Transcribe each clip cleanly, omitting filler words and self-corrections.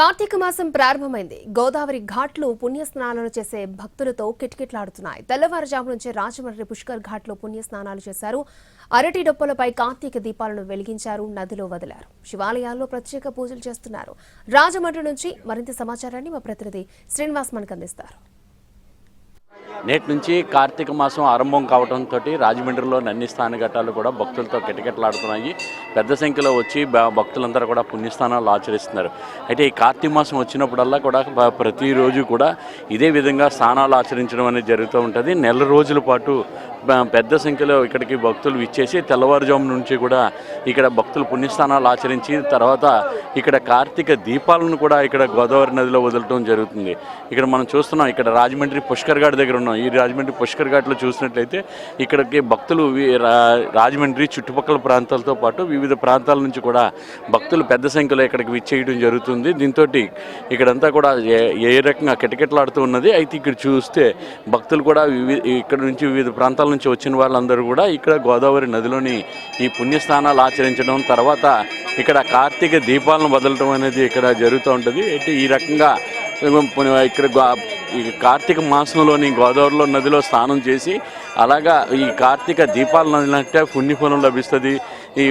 కార్తీక మాసం ప్రారంభమైంది. గోదావరి ఘాట్లు పుణ్యస్నానాలు చేసే భక్తులతో కిటకిటలాడుతున్నాయి. తెల్లవారుజాము నుంచే రాజమండ్రి పుష్కర్ ఘాట్లో పుణ్యస్నానాలు చేశారు. అరటి డొప్పలపై కార్తీక దీపాలను వెలిగించారు, నదిలో వదిలారు. శివాలయాల్లో ప్రత్యేక పూజలు చేస్తున్నారు. రాజమండ్రి నుంచి మరింత సమాచారాన్ని మా ప్రతినిధి శ్రీనివాస్ మనకు అందిస్తారు. నేటి నుంచి కార్తీక మాసం ఆరంభం కావడంతో రాజమండ్రిలో అన్ని ఘట్టాలు కూడా భక్తులతో కిటకిటలాడుతున్నాయి. పెద్ద సంఖ్యలో వచ్చి భక్తులందరూ కూడా పుణ్యస్నానాలు ఆచరిస్తున్నారు. అయితే ఈ కార్తీక మాసం వచ్చినప్పుడల్లా కూడా ప్రతిరోజు కూడా ఇదే విధంగా స్నానాలు ఆచరించడం అనేది జరుగుతూ ఉంటుంది. నెల రోజుల పాటు పెద్ద సంఖ్యలో ఇక్కడికి భక్తులు విచ్చేసి తెల్లవారుజాము నుంచి కూడా ఇక్కడ భక్తులు పుణ్యస్నానాలు ఆచరించి తర్వాత ఇక్కడ కార్తీక దీపాలను కూడా ఇక్కడ గోదావరి నదిలో వదలటం జరుగుతుంది. ఇక్కడ మనం చూస్తున్నాం, ఇక్కడ రాజమండ్రి పుష్కర్ ఘాట్ దగ్గర ఉన్నాం. ఈ రాజమండ్రి పుష్కర్ ఘాట్లో చూసినట్లయితే ఇక్కడికి భక్తులు రాజమండ్రి చుట్టుపక్కల ప్రాంతాలతో పాటు వివిధ ప్రాంతాల నుంచి కూడా భక్తులు పెద్ద సంఖ్యలో ఇక్కడికి విచ్చేయడం జరుగుతుంది. దీంతో ఇక్కడంతా కూడా ఏ రకంగా కిటకిటలాడుతూ ఉన్నది. అయితే ఇక్కడ చూస్తే భక్తులు కూడా ఇక్కడ నుంచి వివిధ ప్రాంతాల నుంచి వచ్చిన వాళ్ళందరూ కూడా ఇక్కడ గోదావరి నదిలోని ఈ పుణ్యస్నానాలు ఆచరించడం, తర్వాత ఇక్కడ కార్తీక దీపాలను వదలటం అనేది ఇక్కడ జరుగుతూ ఉంటుంది. అయితే ఈ రకంగా ఇక్కడ ఈ కార్తీక మాసంలోని గోదావరిలో నదిలో స్నానం చేసి అలాగా ఈ కార్తీక దీపాలను వదిలినట్టే పుణ్యఫలం లభిస్తుంది, ఈ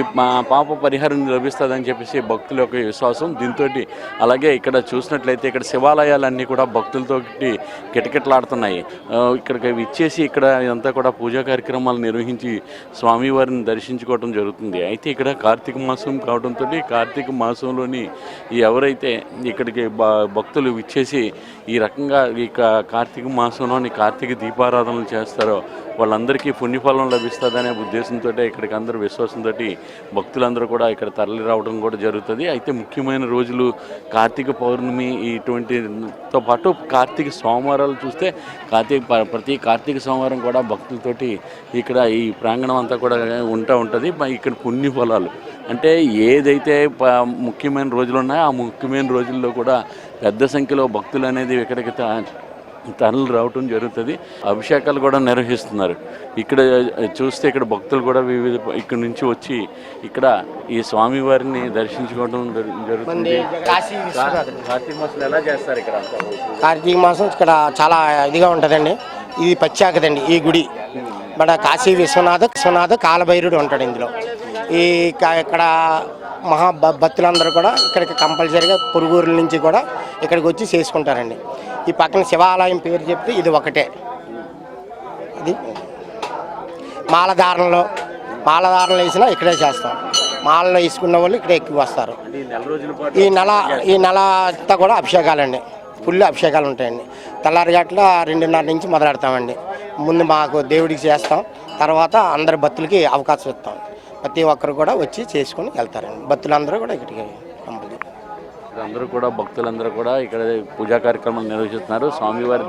పాప పరిహారం లభిస్తుంది అని చెప్పేసి భక్తుల యొక్క విశ్వాసం. దీంతో అలాగే ఇక్కడ చూసినట్లయితే ఇక్కడ శివాలయాలన్నీ కూడా భక్తులతో కిటకిటలాడుతున్నాయి. ఇక్కడికి విచ్చేసి ఇక్కడ అంతా కూడా పూజా కార్యక్రమాలు నిర్వహించి స్వామివారిని దర్శించుకోవడం జరుగుతుంది. అయితే ఇక్కడ కార్తీక మాసం కావడంతో కార్తీక మాసంలోని ఎవరైతే ఇక్కడికి భక్తులు విచ్చేసి ఈ రకంగా ఈ కార్తీక మాసంలోని కార్తీక దీపారాధనలు చేస్తారో వాళ్ళందరికీ పుణ్యఫలం లభిస్తుందనే ఉద్దేశంతో ఇక్కడికి అందరూ విశ్వాసంతో భక్తులందరూ కూడా ఇక్కడ తరలి రావడం కూడా జరుగుతుంది. అయితే ముఖ్యమైన రోజులు కార్తీక పౌర్ణమి ఇటువంటితో పాటు కార్తీక సోమవారాలు చూస్తే ప్రతి కార్తీక సోమవారం కూడా భక్తులతోటి ఇక్కడ ఈ ప్రాంగణం అంతా కూడా ఉంటుంది. ఇక్కడ పుణ్యఫలాలు అంటే ఏదైతే ముఖ్యమైన రోజులు ఉన్నాయో ఆ ముఖ్యమైన రోజుల్లో కూడా పెద్ద సంఖ్యలో భక్తులు అనేది ఇక్కడికి తరలి రావటం జరుగుతుంది. అభిషేకాలు కూడా నిర్వహిస్తున్నారు. ఇక్కడ చూస్తే ఇక్కడ భక్తులు కూడా వివిధ ఇక్కడ నుంచి వచ్చి ఇక్కడ ఈ స్వామివారిని దర్శించుకోవడం జరుగుతుంది. కార్తీక మాసం ఎలా చేస్తారు ఇక్కడ? కార్తీక మాసం ఇక్కడ చాలా ఇదిగా ఉంటుందండి. ఇది ప్రత్యేకతండి ఈ గుడి. మన కాశీ విశ్వనాథ కాలభైరుడు ఉంటాడు ఇందులో. ఈ ఇక్కడ భక్తులందరూ కూడా ఇక్కడికి కంపల్సరీగా పొరుగురుల నుంచి కూడా ఇక్కడికి వచ్చి చేసుకుంటారండి. ఈ పక్కన శివాలయం పేరు చెప్తే ఇది ఒకటే. ఇది మాలధారణలో వేసినా ఇక్కడే చేస్తాం. మాలలో వేసుకున్న వాళ్ళు ఇక్కడే ఎక్కువ వస్తారు. ఈ నెల అంతా కూడా అభిషేకాలండి, ఫుల్ అభిషేకాలు ఉంటాయండి. తెల్లారి గట్ల 2:30 నుంచి మొదలెడతామండి. ముందు మాకు దేవుడికి చేస్తాం, తర్వాత అందరి భక్తులకి అవకాశం ఇస్తాం. ప్రతి ఒక్కరు కూడా వచ్చి చేసుకుని వెళ్తారండి. భక్తులందరూ కూడా ఇక్కడికి అందరూ కూడా భక్తులందరూ కూడా ఇక్కడ పూజా కార్యక్రమాలు నిర్వహిస్తున్నారు. స్వామివారి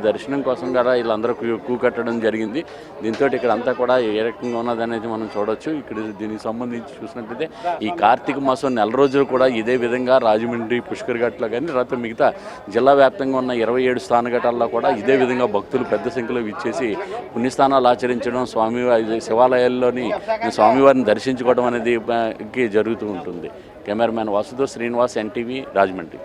దర్శనం కోసం కూడా వీళ్ళందరూ క్యూ కట్టడం జరిగింది. దీంతో ఇక్కడ అంతా కూడా ఏ రకంగా ఉన్నదనేది మనం చూడవచ్చు. ఇక్కడ దీనికి సంబంధించి చూసినట్లయితే ఈ కార్తీక మాసం నెల రోజులు కూడా ఇదే విధంగా రాజమండ్రి పుష్కర్ ఘాట్లో కానీ తర్వాత మిగతా జిల్లా వ్యాప్తంగా ఉన్న 27 స్థానఘట్టాల్లో కూడా ఇదే విధంగా భక్తులు పెద్ద సంఖ్యలో విచ్చేసి పుణ్యస్థానాలు ఆచరించడం, శివాలయాల్లోని స్వామివారిని దర్శించుకోవడం అనేది జరుగుతూ ఉంటుంది. కెమెరామ్యాన్ వాసుతో శ్రీనివాస్, ఎన్టీవీ, రాజమండ్రి.